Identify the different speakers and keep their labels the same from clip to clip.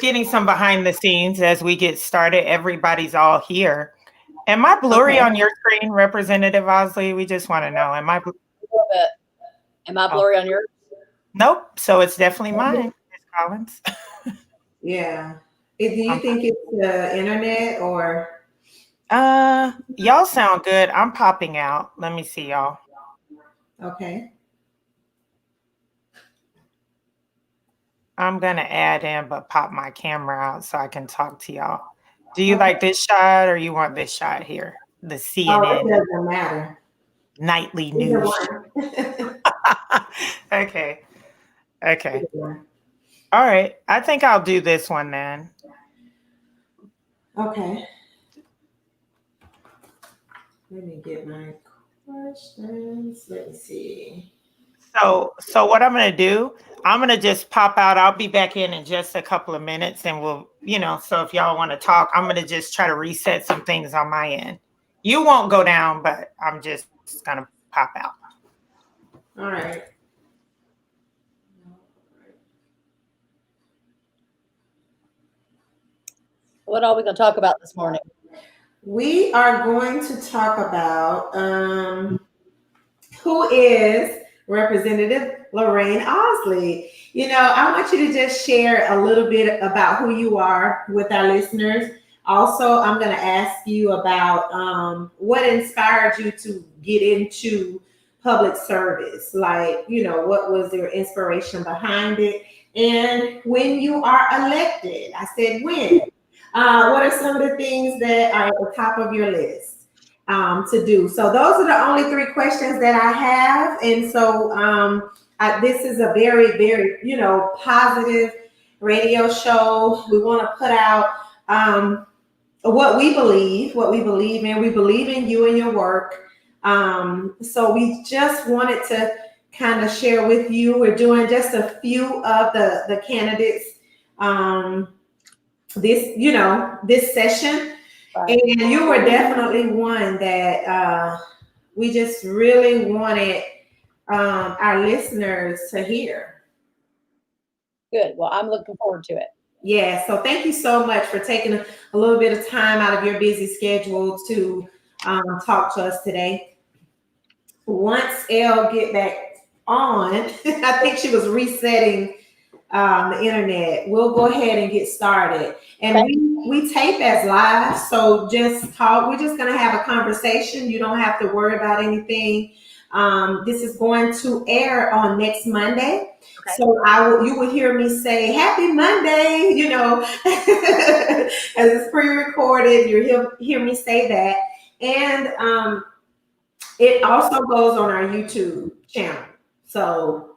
Speaker 1: getting some behind the scenes as we get started. Everybody's all here. Am I blurry on your screen, Representative Ausley? We just want to know.
Speaker 2: Am I blurry on yours?
Speaker 1: Nope. So it's definitely mine, Ms. Collins.
Speaker 3: Yeah. Do you think it's the internet or?
Speaker 1: Y'all sound good. I'm popping out. Let me see y'all.
Speaker 3: Okay.
Speaker 1: I'm going to add in, but pop my camera out so I can talk to y'all. Do you like this shot or you want this shot here? The CNN.
Speaker 3: Oh, it doesn't matter.
Speaker 1: Nightly news. Okay. All right. I think I'll do this one then.
Speaker 3: Okay. Let me get my questions. Let me see.
Speaker 1: So what I'm going to do, I'm going to just pop out. I'll be back in just a couple of minutes and we'll, so if y'all want to talk, I'm going to just try to reset some things on my end. You won't go down, but I'm just going to pop out.
Speaker 3: All right.
Speaker 2: What are we going to talk about this morning?
Speaker 3: We are going to talk about who is Representative Lorrane Ausley. I want you to just share a little bit about who you are with our listeners. Also, I'm going to ask you about what inspired you to get into public service. Like, what was your inspiration behind it? And when you are elected, I said when. What are some of the things that are at the top of your list to do? So those are the only 3 questions that I have. And so this is a very, very, positive radio show. We want to put out what we believe in. We believe in you and your work. So we just wanted to kind of share with you. We're doing just a few of the candidates this session. Right. And you were definitely one that we just really wanted our listeners to hear.
Speaker 2: Good. Well, I'm looking forward to it.
Speaker 3: Yeah. So thank you so much for taking a little bit of time out of your busy schedule to talk to us today. Once Elle get back on, I think she was resetting the internet. We'll go ahead and get started. And we tape as live, so just talk. We're just going to have a conversation. You don't have to worry about anything. This is going to air on next Monday. Okay. So you will hear me say Happy Monday, as it's pre-recorded. You'll hear me say that. And it also goes on our YouTube channel. So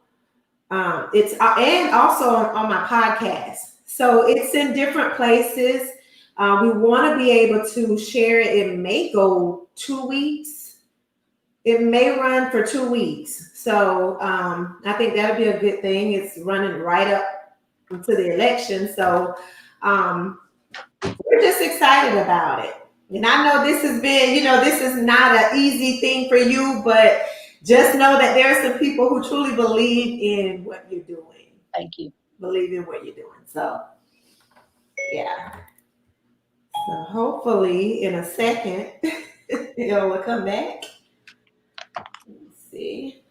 Speaker 3: it's and also on my podcast. So it's in different places. We want to be able to share it. It may go 2 weeks. It may run for 2 weeks. So I think that'll be a good thing. It's running right up to the election. So we're just excited about it. And I know this has been, this is not an easy thing for you, but just know that there are some people who truly believe in what you're doing.
Speaker 2: Thank you.
Speaker 3: Believe in what you're doing. So, yeah. So hopefully in a second, it'll come back. Let's see.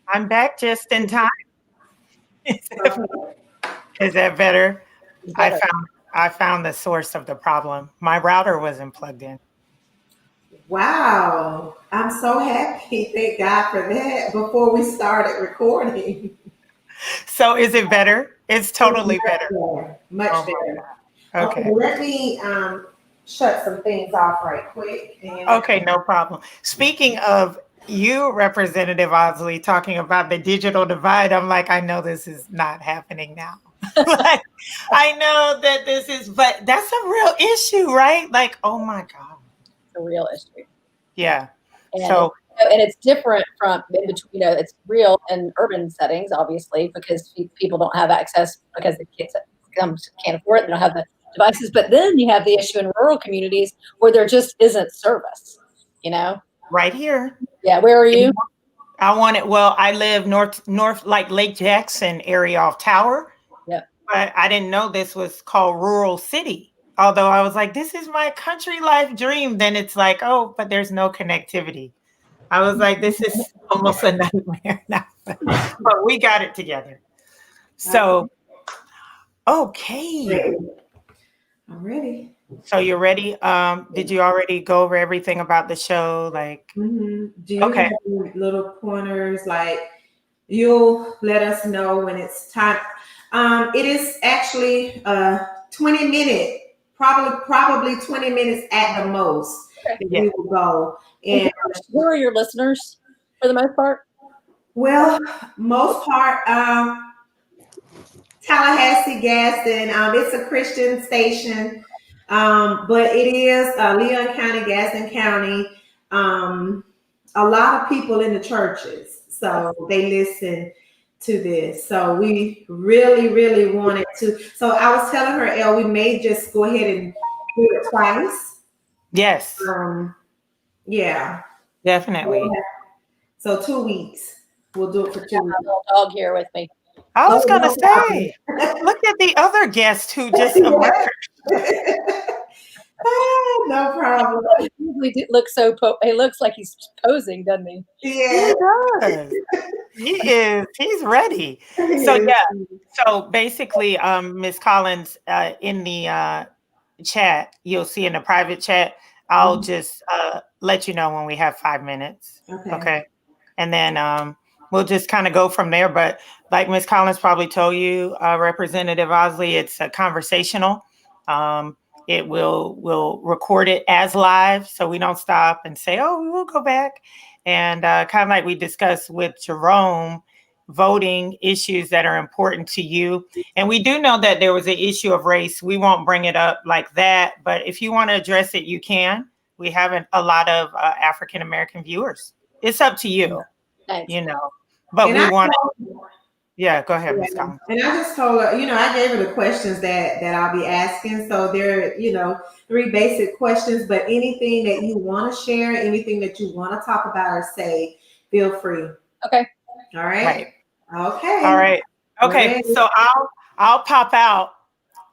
Speaker 1: I'm back just in time. Is that better? I found the source of the problem. My router wasn't plugged in.
Speaker 3: Wow. I'm so happy. Thank God for that before we started recording.
Speaker 1: So is it better? It's totally better.
Speaker 3: Much better.
Speaker 1: Okay.
Speaker 3: Let me shut some things off right quick.
Speaker 1: Okay, no problem. Speaking of you, Representative Ausley, talking about the digital divide, I'm like, I know this is not happening now. Like, I know that this is, but that's a real issue, right? Like, oh my God.
Speaker 2: It's a real issue.
Speaker 1: Yeah. So,
Speaker 2: and it's different from in between, it's real in urban settings, obviously, because people don't have access because the kids can't afford it. They don't have the devices. But then you have the issue in rural communities where there just isn't service,
Speaker 1: right here.
Speaker 2: Yeah. Where are you?
Speaker 1: I live north, like Lake Jackson area off Tower.
Speaker 2: Yeah.
Speaker 1: But I didn't know this was called rural city. Although I was like, this is my country life dream. Then it's like, oh, but there's no connectivity. I was like, this is almost a nightmare now. But we got it together. So, okay.
Speaker 3: I'm ready.
Speaker 1: So you're ready? Did you already go over everything about the show? Like,
Speaker 3: Do you have any little pointers? Like, you'll let us know when it's time. It is actually 20-minute, probably 20 minutes at the most.
Speaker 2: Okay.
Speaker 3: We will go. And
Speaker 2: who are your listeners for the most part?
Speaker 3: Well, most part, Tallahassee, Gaston. It's a Christian station, but it is Leon County, Gaston County. A lot of people in the churches, so they listen to this. So we really, really wanted to. So I was telling her, Elle, we may just go ahead and do it twice.
Speaker 1: yes,
Speaker 3: Yeah,
Speaker 1: definitely.
Speaker 3: So 2 weeks. We'll do it for 2 weeks.
Speaker 2: I have a little dog here with me.
Speaker 1: I was gonna say, look at the other guest who just emerged.
Speaker 3: No problem.
Speaker 2: He looks he looks like he's posing, doesn't he?
Speaker 3: Yeah,
Speaker 1: He does. He is. He's ready. So yeah. So basically, Ms. Collins, in the chat, you'll see in the private chat, I'll just let you know when we have 5 minutes. Okay. And then we'll just kind of go from there. But like Ms. Collins probably told you, Representative Ausley, it's conversational. We'll record it as live, so we don't stop and say, oh, we will go back. And kind of like we discussed with Jerome, voting issues that are important to you. And we do know that there was an issue of race. We won't bring it up like that, but if you want to address it, you can. We have a lot of African-American viewers. It's up to you,
Speaker 2: Nice.
Speaker 1: But we want to. Yeah, go ahead, Ms. Collins.
Speaker 3: And I just told her, I gave her the questions that I'll be asking. So there are, 3 basic questions, but anything that you want to share, anything that you want to talk about or say, feel free.
Speaker 2: Okay.
Speaker 3: All right.
Speaker 1: Right.
Speaker 3: Okay.
Speaker 1: All right. Okay.
Speaker 3: Ready?
Speaker 1: So I'll pop out.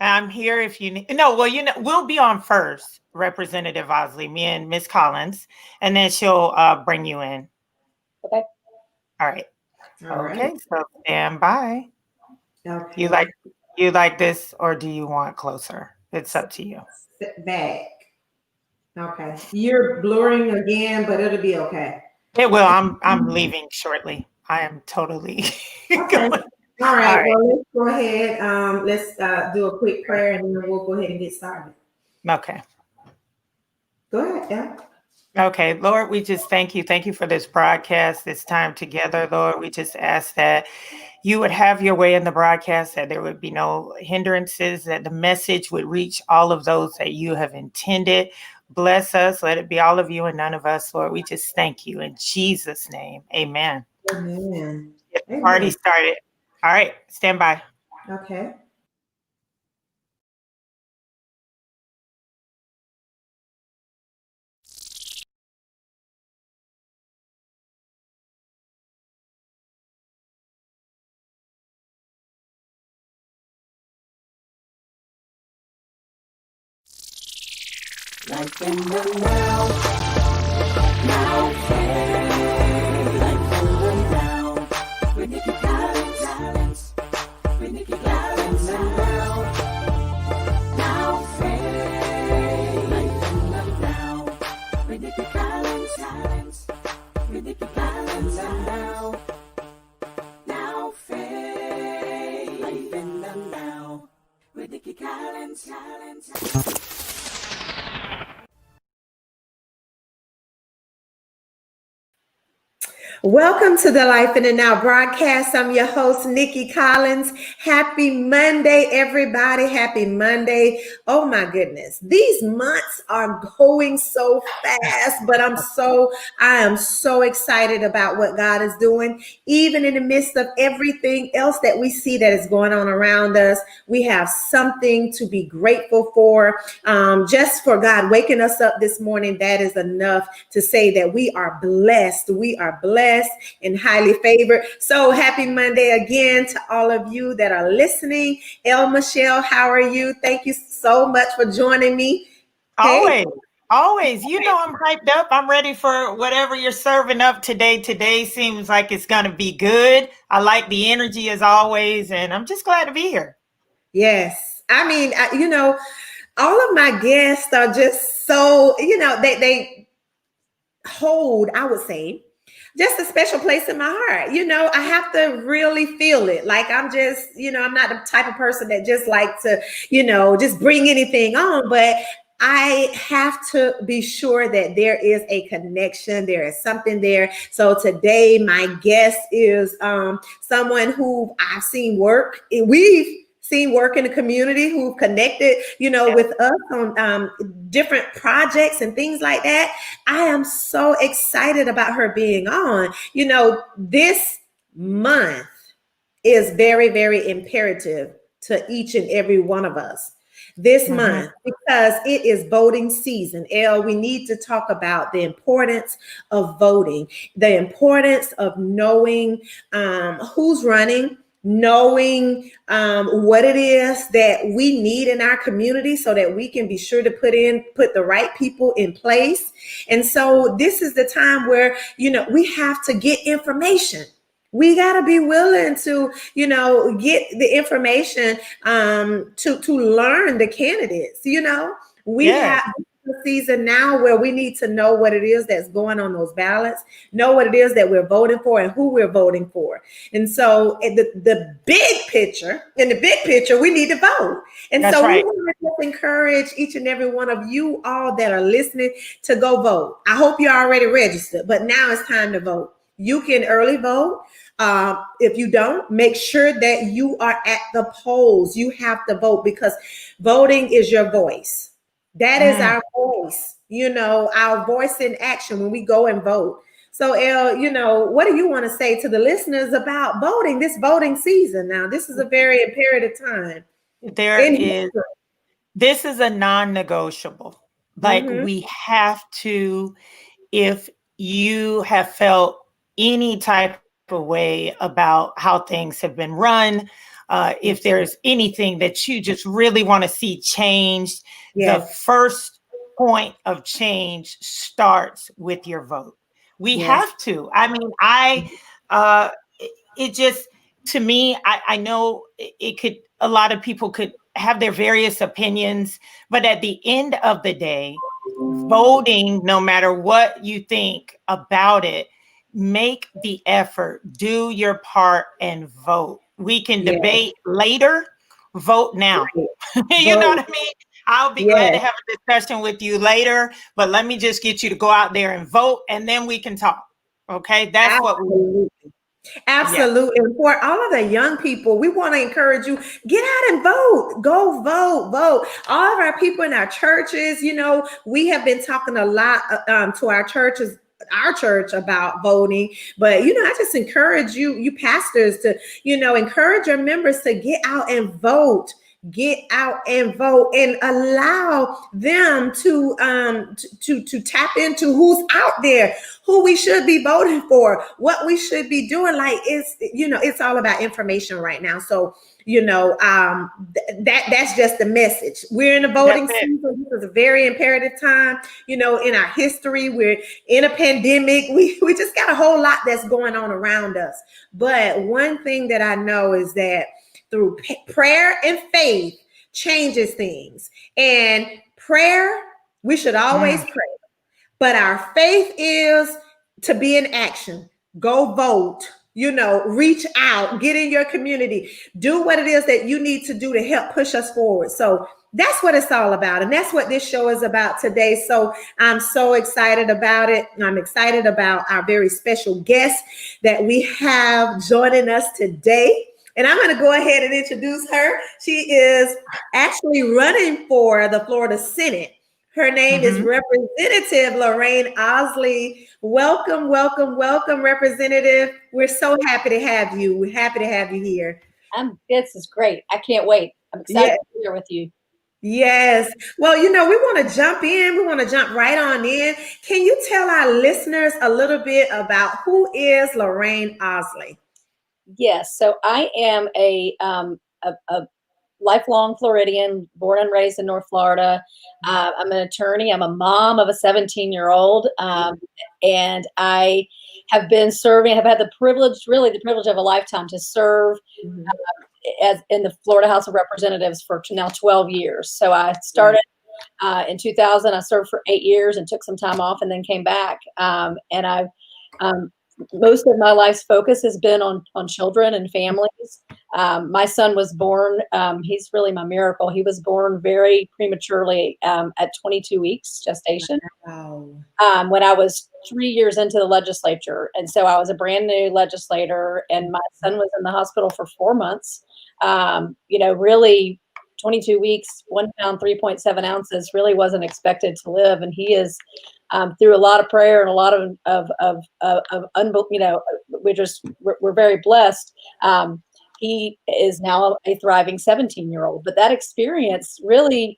Speaker 1: I'm here if you need. No, well, we'll be on first, Representative Ausley, me and Ms. Collins, and then she'll bring you in.
Speaker 2: Okay.
Speaker 1: All right.
Speaker 3: All right.
Speaker 1: Okay. So stand by.
Speaker 3: Okay.
Speaker 1: You like this, or do you want closer? It's up to you.
Speaker 3: Sit back. Okay. You're blurring again, but it'll be okay.
Speaker 1: It will. I'm leaving shortly. I am totally.
Speaker 3: Okay.
Speaker 1: going.
Speaker 3: All right.
Speaker 1: All right.
Speaker 3: Well, let's go ahead. Let's do a quick prayer, and then we'll go ahead and get started.
Speaker 1: Okay.
Speaker 3: Go ahead, yeah.
Speaker 1: Okay, Lord, we just thank you. Thank you for this broadcast, this time together, Lord. We just ask that you would have your way in the broadcast, that there would be no hindrances, that the message would reach all of those that you have intended. Bless us. Let it be all of you and none of us, Lord. We just thank you in Jesus' name. Amen.
Speaker 3: Amen.
Speaker 1: The party started. All right, stand by.
Speaker 3: Okay.
Speaker 4: Life in the now, life in the now, with Nicky Collins, with Nicky Collins now faith. Life in the now, with Nicky Collins, with Nicky Collins now faith. Life in the now, with Nicky Collins.
Speaker 3: Welcome to the Life in the Now broadcast. I'm your host, Nicky Collins. Happy Monday, everybody. Happy Monday. Oh my goodness. These months are going so fast, but I am so excited about what God is doing. Even in the midst of everything else that we see that is going on around us, we have something to be grateful for. Just for God waking us up this morning, that is enough to say that we are blessed. We are blessed and highly favored. So happy Monday again to all of you that are listening. L.Michelle, how are you? Thank you so much for joining me. Hey.
Speaker 1: Always. You know, I'm hyped up. I'm ready for whatever you're serving up today. Today seems like it's going to be good. I like the energy as always, and I'm just glad to be here.
Speaker 3: Yes. I mean, all of my guests are just so, they hold, I would say, just a special place in my heart. I have to really feel it. Like I'm just, I'm not the type of person that just like to, just bring anything on, but I have to be sure that there is a connection. There is something there. So today, my guest is someone who I've seen work. We've seen work in the community, who've connected, with us on different projects and things like that. I am so excited about her being on. This month is very, very imperative to each and every one of us this month, because it is voting season. We need to talk about the importance of voting, the importance of knowing who's running, knowing what it is that we need in our community so that we can be sure to put the right people in place. And so this is the time where, we have to get information. We got to be willing to, get the information to learn the candidates. We have a season now where we need to know what it is that's going on those ballots, know what it is that we're voting for and who we're voting for. And so in the big picture, we need to vote. And
Speaker 1: That's
Speaker 3: so
Speaker 1: right.
Speaker 3: we want to just encourage each and every one of you all that are listening to go vote. I hope you're already registered, but now it's time to vote. You can early vote. If you don't, make sure that you are at the polls. You have to vote because voting is your voice. That is our voice, our voice in action when we go and vote. So, what do you want to say to the listeners about voting, this voting season? Now, this is a very imperative time.
Speaker 1: This is a non-negotiable. Like we have to, if you have felt any type of way about how things have been run, if there's anything that you just really want to see changed, the first point of change starts with your vote. We have to. I mean, it just, to me, I know it could, a lot of people could have their various opinions, but at the end of the day, voting, no matter what you think about it, make the effort, do your part and vote. We can debate later, vote now. You know what I mean? I'll be glad to have a discussion with you later, but let me just get you to go out there and vote and then we can talk. Okay? That's what we need.
Speaker 3: Absolutely. And for all of the young people, we want to encourage you, get out and vote. Go vote. All of our people in our churches, we have been talking a lot to our church about voting. But, I just encourage you pastors to, encourage your members to get out and vote. Get out and vote and allow them to tap into who's out there, who we should be voting for, what we should be doing. Like it's all about information right now. So that's just the message. We're in a voting season. This is a very imperative time. In our history, we're in a pandemic. We just got a whole lot that's going on around us. But one thing that I know is that through prayer and faith changes things. And prayer, we should always pray. But our faith is to be in action. Go vote, reach out, get in your community, do what it is that you need to do to help push us forward. So that's what it's all about. And that's what this show is about today. So I'm so excited about it. I'm excited about our very special guest that we have joining us today. And I'm going to go ahead and introduce her. She is actually running for the Florida Senate. Her name is Representative Lorrane Ausley. Welcome, welcome, welcome, Representative. We're so happy to have you. We're happy to have you here.
Speaker 2: This is great. I can't wait. I'm excited to be here with you.
Speaker 3: Yes. Well, we want to jump in. We want to jump right on in. Can you tell our listeners a little bit about who is Lorrane Ausley?
Speaker 2: Yes. So I am a lifelong Floridian, born and raised in North Florida. I'm an attorney. I'm a mom of a 17-year-old. And I have been serving, have had the privilege of a lifetime to serve as in the Florida House of Representatives for now 12 years. So I started in 2000. I served for 8 years and took some time off and then came back. And I've most of my life's focus has been on children and families. My son was born, he's really my miracle. He was born very prematurely at 22 weeks gestation.
Speaker 3: Wow.
Speaker 2: When I was 3 years into the legislature. And so I was a brand new legislator and my son was in the hospital for 4 months. Really 22 weeks, 1 pound, 3.7 ounces, really wasn't expected to live. And he is through a lot of prayer and a lot we're very blessed. He is now a thriving 17-year-old, but that experience really,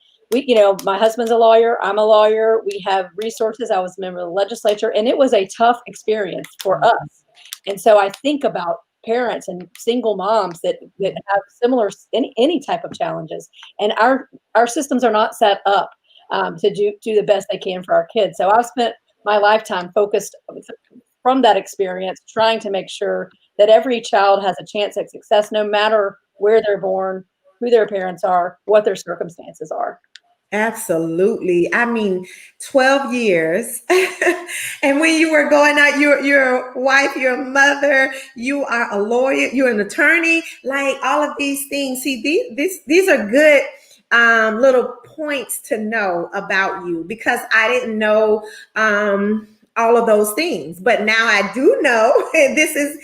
Speaker 2: my husband's a lawyer. I'm a lawyer. We have resources. I was a member of the legislature and it was a tough experience for us. And so I think about parents and single moms that have similar, any type of challenges. And our systems are not set up to do the best they can for our kids. So I've spent my lifetime focused from that experience, trying to make sure that every child has a chance at success, no matter where they're born, who their parents are, what their circumstances are.
Speaker 3: Absolutely. I mean, 12 years. And when you were going out, your wife, your mother, you are a lawyer, you're an attorney, like all of these things. See, these are good little points to know about you, because I didn't know all of those things, but now I do know. And this is,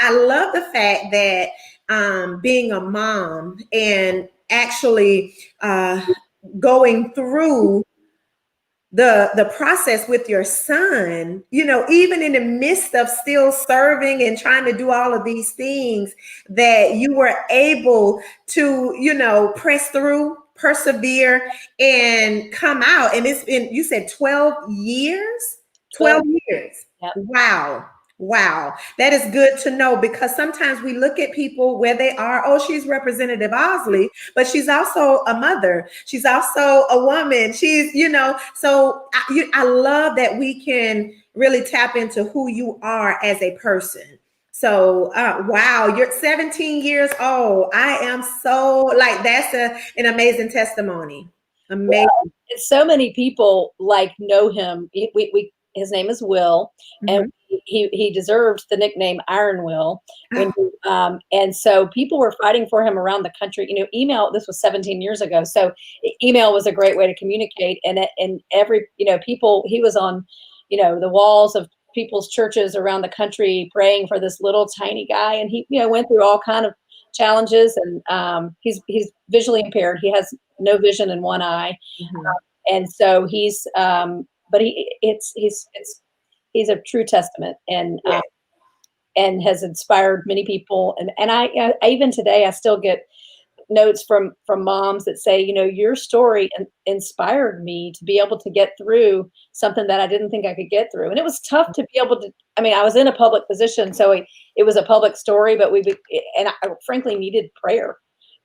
Speaker 3: I love the fact that being a mom and actually going through the process with your son, even in the midst of still serving and trying to do all of these things, that you were able to, press through, persevere, and come out. And it's been, you said 12 years? 12 years.
Speaker 2: Yep.
Speaker 3: Wow. That is good to know, because sometimes we look at people where they are. Oh, she's Representative Ausley, but she's also a mother. She's also a woman. She's, so I love that we can really tap into who you are as a person. So, wow, you're 17 years old. I am so that's an amazing testimony. Amazing.
Speaker 2: Well, so many people know him. His name is Will, and he deserves the nickname Iron Will. And so people were fighting for him around the country. Email. This was 17 years ago, so email was a great way to communicate. And every people, he was on the walls of people's churches around the country praying for this little tiny guy. And he went through all kind of challenges. And he's visually impaired. He has no vision in one eye, and so he's. But he's a true testament, and has inspired many people. And I even today I still get notes from moms that say, your story inspired me to be able to get through something that I didn't think I could get through. And it was tough to be able to. I mean, I was in a public position, so it was a public story, but I frankly needed prayer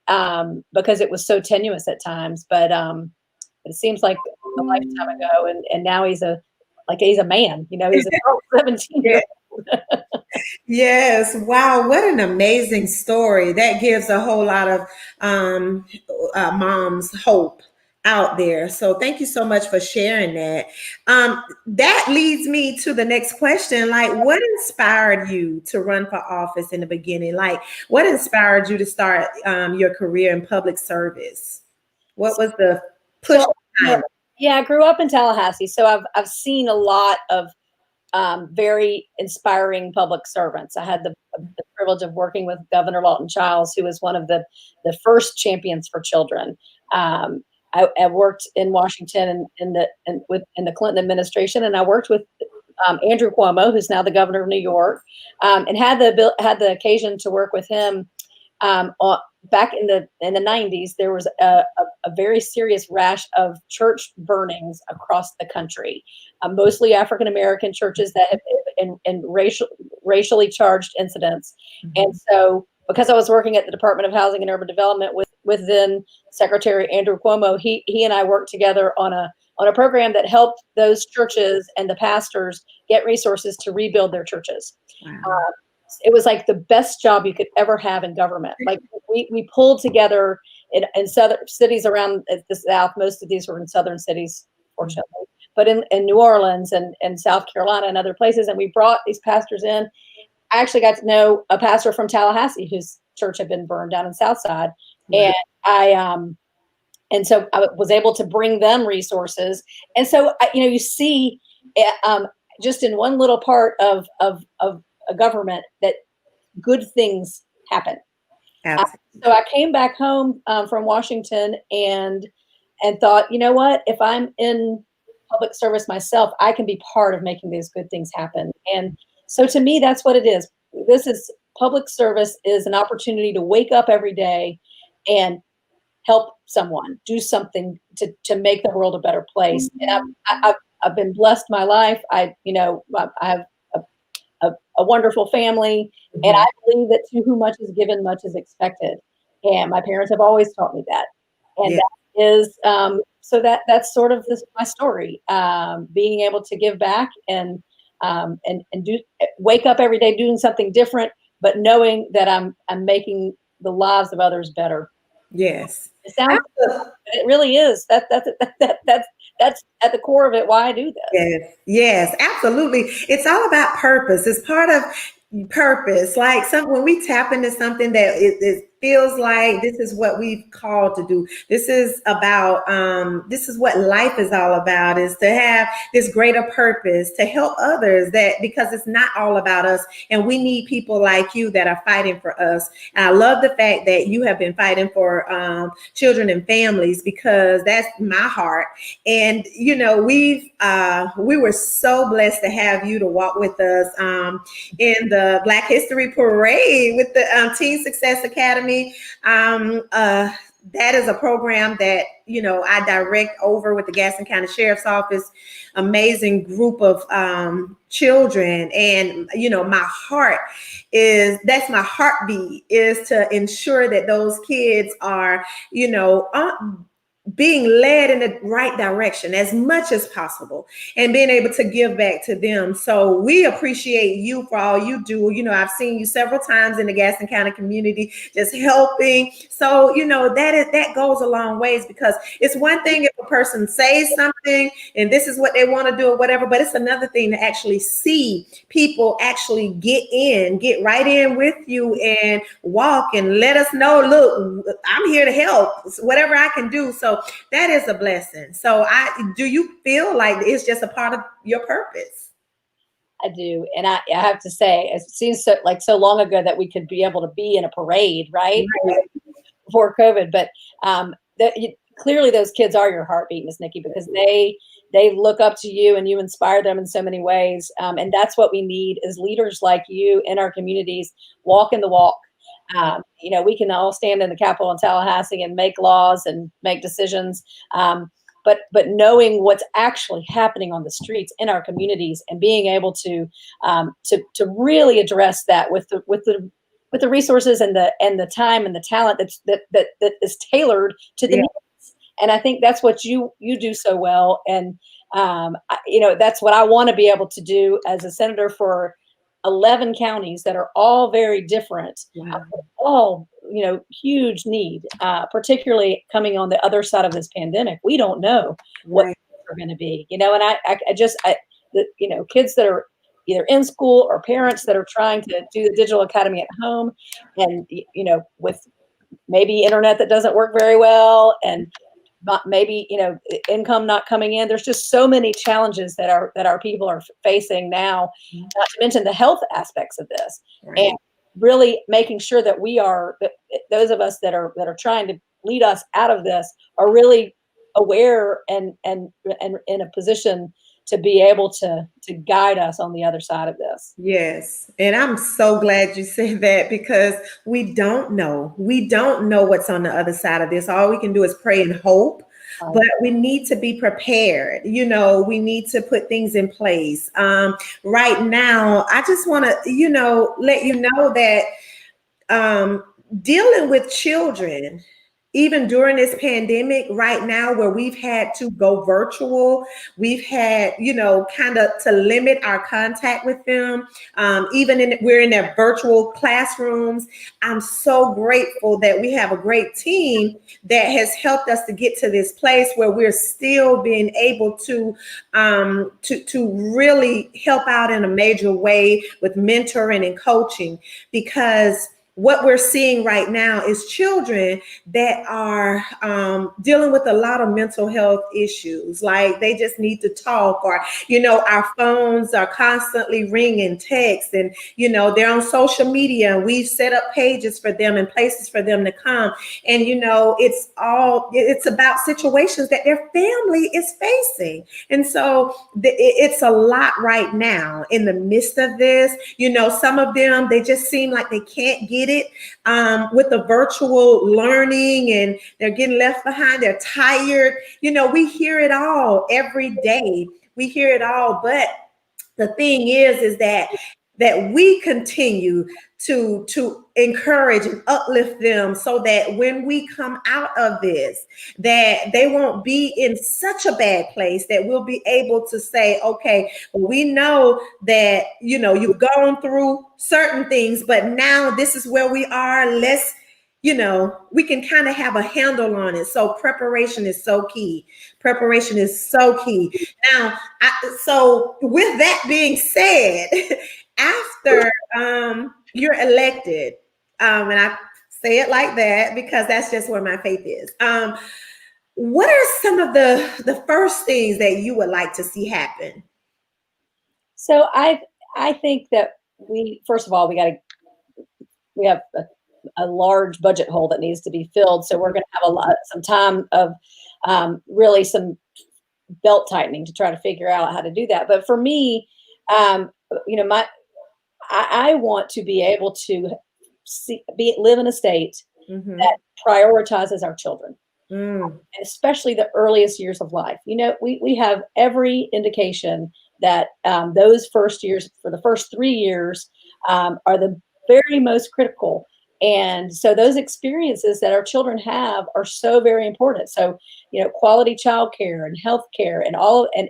Speaker 2: because it was so tenuous at times. But it seems like a lifetime ago, and now he's a man. He's a 17-year-old.
Speaker 3: Yes. Wow. What an amazing story. That gives a whole lot of moms hope out there. So thank you so much for sharing that. That leads me to the next question. What inspired you to run for office in the beginning? What inspired you to start your career in public service? What was the push
Speaker 2: So,
Speaker 3: behind
Speaker 2: yeah, I grew up in Tallahassee, so I've seen a lot of very inspiring public servants. I had the privilege of working with Governor Lawton Chiles, who was one of the first champions for children. I worked in Washington in the Clinton administration, and I worked with Andrew Cuomo, who's now the governor of New York, and had the occasion to work with him back in the 90s. There was a very serious rash of church burnings across the country, mostly African American churches that have in racially charged incidents. And so, because I was working at the Department of Housing and Urban Development with then Secretary Andrew Cuomo, he and I worked together on a program that helped those churches and the pastors get resources to rebuild their churches.
Speaker 3: Wow.
Speaker 2: It was like the best job you could ever have in government. Like we pulled together in southern cities around the South. Most of these were in southern cities, fortunately, but in New Orleans and South Carolina and other places. And we brought these pastors in. I actually got to know a pastor from Tallahassee whose church had been burned down in Southside.
Speaker 3: Wow.
Speaker 2: And so I was able to bring them resources. And so, you see, just in one little part of a government, that good things happen. So I came back home from Washington and thought, you know what, if I'm in public service myself, I can be part of making these good things happen. And so to me, that's what it is. Public service is an opportunity to wake up every day and help someone, do something to make the world a better place. And I've been blessed my life. I have a wonderful family, and I believe that to whom much is given, much is expected. And my parents have always taught me that. And that is so that's sort of my story. Being able to give back and wake up every day doing something different, but knowing that I'm making the lives of others better.
Speaker 3: Yes.
Speaker 2: It sounds good, but it really is. That's at the core of it why I do this.
Speaker 3: Yes, absolutely. It's all about purpose. It's part of purpose. Like when we tap into something that it feels like this is what we've called to do. This is about, this is what life is all about, is to have this greater purpose to help others, because it's not all about us. And we need people like you that are fighting for us. And I love the fact that you have been fighting for children and families, because that's my heart. And, we were so blessed to have you to walk with us in the Black History Parade with the Teen Success Academy. That is a program that, I direct over with the Gaston County Sheriff's Office, amazing group of children. And, my heart that's my heartbeat, is to ensure that those kids are, being led in the right direction as much as possible and being able to give back to them. So we appreciate you for all you do. I've seen you several times in the Gaston County community just helping. So, that goes a long ways, because it's one thing if a person says something and this is what they want to do or whatever, but it's another thing to actually see people actually get right in with you and walk and let us know, look, I'm here to help, whatever I can do. So that is a blessing. So do you feel like it's just a part of your purpose?
Speaker 2: I do. And I have to say, it seems so long ago that we could be able to be in a parade, right? Before COVID. But clearly those kids are your heartbeat, Miss Nicky, because they look up to you and you inspire them in so many ways. And that's what we need, is leaders like you in our communities, walking the walk. We can all stand in the Capitol in Tallahassee and make laws and make decisions, but knowing what's actually happening on the streets in our communities and being able to really address that with the resources and the time and the talent that is tailored to the needs. And I think that's what you do so well. And that's what I want to be able to do as a senator for 11 counties that are all very different, all, huge need, particularly coming on the other side of this pandemic. We don't know what they're going to be, and kids that are either in school or parents that are trying to do the digital academy at home and, with maybe internet that doesn't work very well, and maybe, income not coming in. There's just so many challenges that our people are facing now, not to mention the health aspects of this.
Speaker 3: Right.
Speaker 2: And really making sure that those of us that are trying to lead us out of this are really aware and in a position to be able to guide us on the other side of this.
Speaker 3: Yes. And I'm so glad you said that, because we don't know. We don't know what's on the other side of this. All we can do is pray and hope, but we need to be prepared. We need to put things in place. Right now, I just want to, let you know that dealing with children, even during this pandemic right now, where we've had to go virtual, we've had, kind of to limit our contact with them. We're in their virtual classrooms. I'm so grateful that we have a great team that has helped us to get to this place where we're still being able to really help out in a major way with mentoring and coaching, because what we're seeing right now is children that are dealing with a lot of mental health issues. Like they just need to talk, or, our phones are constantly ringing, texts, and, they're on social media. We've set up pages for them and places for them to come. And, it's about situations that their family is facing. And so it's a lot right now in the midst of this. Some of them, they just seem like they can't get it with the virtual learning, and they're getting left behind. They're tired. We hear it all every day. We hear it all. But the thing is that we continue to encourage and uplift them, so that when we come out of this, that they won't be in such a bad place, that we'll be able to say, okay, we know that, you've gone through certain things, but now this is where we are. Let's, we can kind of have a handle on it. So preparation is so key. Preparation is so key. Now, so with that being said, after you're elected, and I say it like that because that's just where my faith is. What are some of the first things that you would like to see happen?
Speaker 2: So I think that first of all, we have a large budget hole that needs to be filled. So we're going to have some time of really some belt tightening to try to figure out how to do that. But for me, I want to be able to live in a state that prioritizes our children, and especially the earliest years of life. We have every indication that those first years, for the first 3 years, are the very most critical. And so those experiences that our children have are so very important. So, quality childcare and healthcare and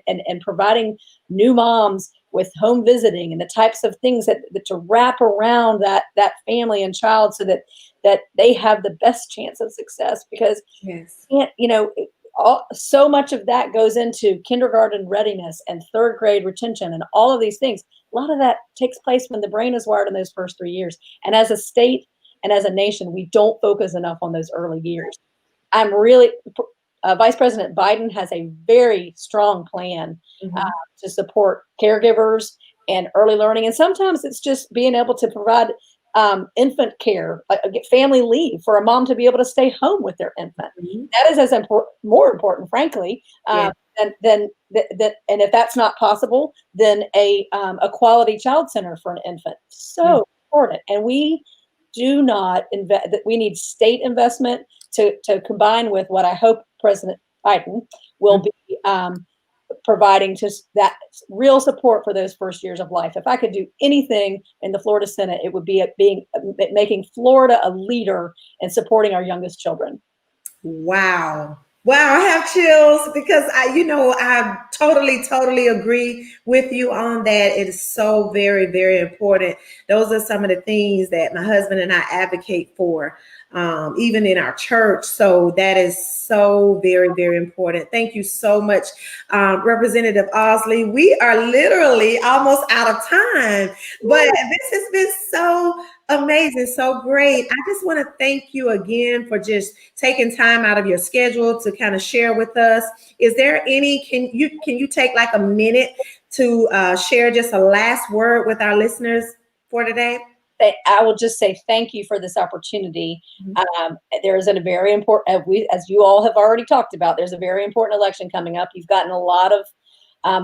Speaker 2: and providing new moms with home visiting and the types of things that to wrap around that family and child, so that they have the best chance of success. Because
Speaker 3: yes,
Speaker 2: so much of that goes into kindergarten readiness and third grade retention and all of these things. A lot of that takes place when the brain is wired in those first 3 years. And as a state and as a nation, we don't focus enough on those early years. I'm really, Vice President Biden has a very strong plan to support caregivers and early learning. And sometimes it's just being able to provide infant care, get family leave for a mom to be able to stay home with their infant. That is as more important, frankly, than and if that's not possible, then a quality child center for an infant. So important. And we do not invest. We need state investment to combine with what I hope President Biden will be providing to that real support for those first years of life. If I could do anything in the Florida Senate, it would be making Florida a leader in supporting our youngest children.
Speaker 3: Wow. Wow, I have chills because I totally agree with you on that. It is so very, very important. Those are some of the things that my husband and I advocate for. even in our church. So that is so very, very important. Thank you so much, Representative Ausley. We are literally almost out of time, but this has been so amazing, so great. I just want to thank you again for just taking time out of your schedule to kind of share with us. Is there any, can you take like a minute to share just a last word with our listeners for today?
Speaker 2: I will just say thank you for this opportunity. There is a very important, as you all have already talked about, there's a very important election coming up. You've gotten a lot of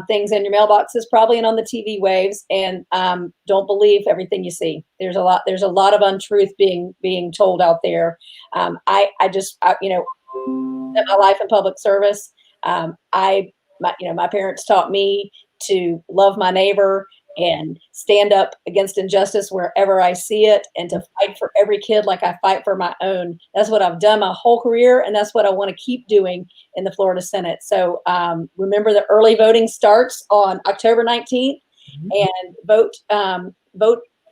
Speaker 2: things in your mailboxes, probably, and on the TV waves, and don't believe everything you see. There's a lot of untruth being told out there. I spent my life in public service. My parents taught me to love my neighbor and stand up against injustice wherever I see it, and to fight for every kid like I fight for my own. That's what I've done my whole career, and that's what I want to keep doing in the Florida Senate. So remember, the early voting starts on October 19th, and vote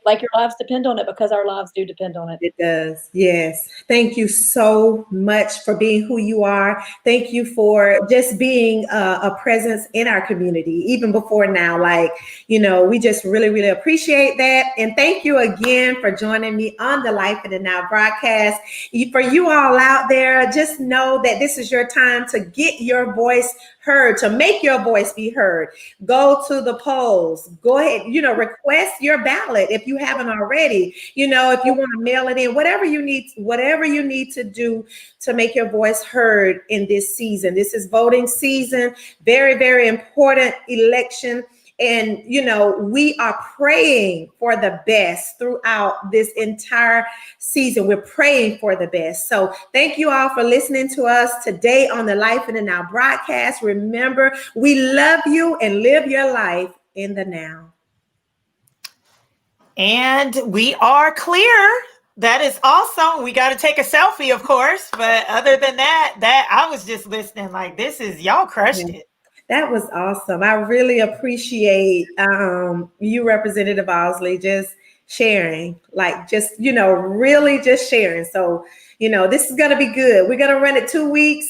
Speaker 2: like your lives depend on it, because our lives do depend on it.
Speaker 3: It does. Yes. Thank you so much for being who you are. Thank you for just being a presence in our community, even before now. We just really, really appreciate that. And thank you again for joining me on the Life in the Now broadcast. For you all out there, just know that this is your time to get your voice heard, to make your voice be heard. Go to the polls. Go ahead, request your ballot if you haven't already. If you want to mail it in, whatever you need to do to make your voice heard in this season. This is voting season, very, very important election. And, we are praying for the best throughout this entire season. We're praying for the best. So thank you all for listening to us today on the Life in the Now broadcast. Remember, we love you, and live your life in the now.
Speaker 1: And we are clear. That is awesome. We got to take a selfie, of course. But other than that I was just listening like, this is, y'all crushed it.
Speaker 3: That was awesome. I really appreciate you, Representative Ausley, just sharing, really just sharing. So, this is going to be good. We're going to run it 2 weeks.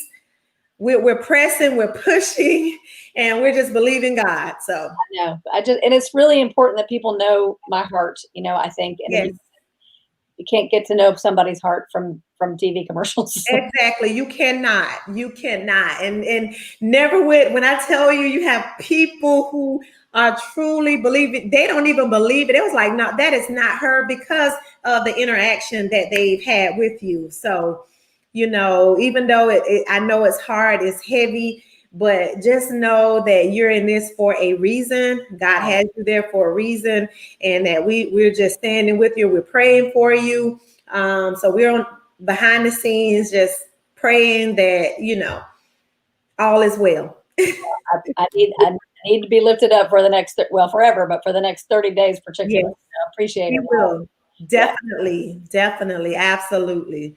Speaker 3: We're pressing, we're pushing, and we're just believing God. So
Speaker 2: and it's really important that people know my heart, I think. And
Speaker 3: yes.
Speaker 2: You can't get to know somebody's heart from TV commercials.
Speaker 3: Exactly. You cannot. And never would. When I tell you, you have people who are truly believing, they don't even believe it. It was like, no, that is not her, because of the interaction that they've had with you. So, even though I know it's hard, it's heavy, but just know that you're in this for a reason. God has you there for a reason, and that we're just standing with you. We're praying for you. So we're on behind the scenes, just praying that, all is well.
Speaker 2: I need to be lifted up for the next, forever, but for the next 30 days particularly.
Speaker 3: Yes.
Speaker 2: I appreciate it.
Speaker 3: Will. Definitely. Absolutely.